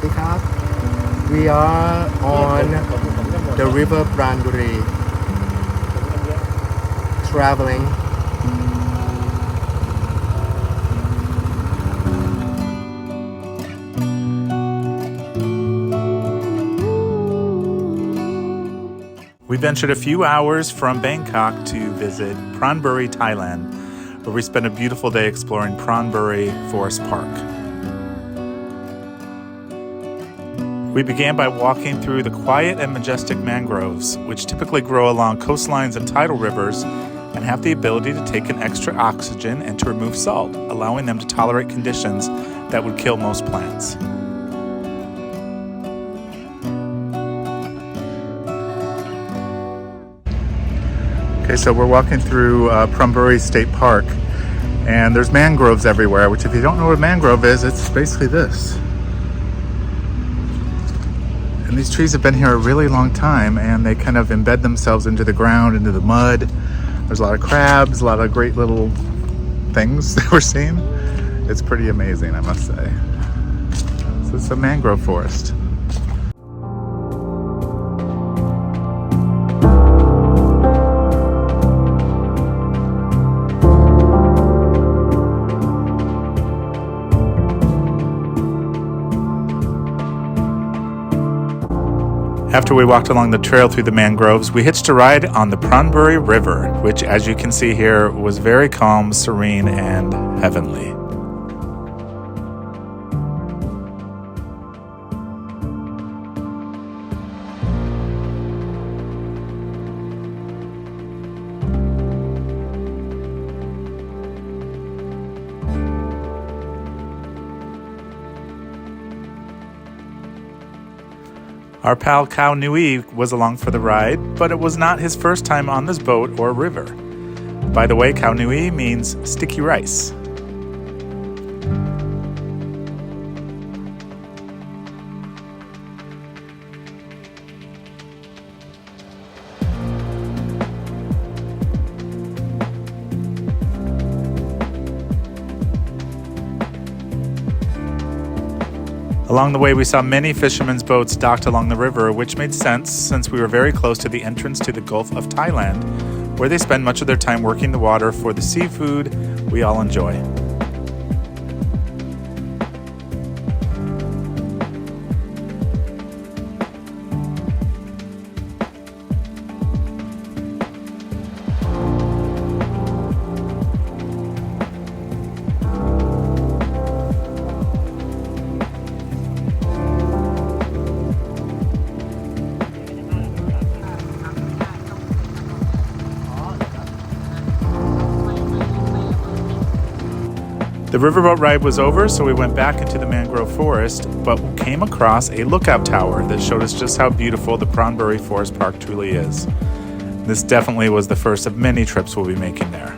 Sawadee krab. We are on the river Pranburi, traveling. We ventured a few hours from Bangkok to visit Pranburi, Thailand, where we spent a beautiful day exploring Pranburi Forest Park. We began by walking through the quiet and majestic mangroves, which typically grow along coastlines and tidal rivers and have the ability to take in extra oxygen and to remove salt, allowing them to tolerate conditions that would kill most plants. Okay, so we're walking through Pranburi State Park, and there's mangroves everywhere, which if you don't know what a mangrove is, it's basically this. And these trees have been here a really long time, and they kind of embed themselves into the ground, into the mud. There's a lot of crabs, a lot of great little things that we're seeing. It's pretty amazing, I must say. So it's a mangrove forest. After we walked along the trail through the mangroves, we hitched a ride on the Pranburi River, which, as you can see here, was very calm, serene, and heavenly. Our pal Khao Nui was along for the ride, but it was not his first time on this boat or river. By the way, Khao Nui means sticky rice. Along the way, we saw many fishermen's boats docked along the river, which made sense since we were very close to the entrance to the Gulf of Thailand, where they spend much of their time working the water for the seafood we all enjoy. The riverboat ride was over, so we went back into the mangrove forest, but came across a lookout tower that showed us just how beautiful the Pranburi Forest Park truly is. This definitely was the first of many trips we'll be making there.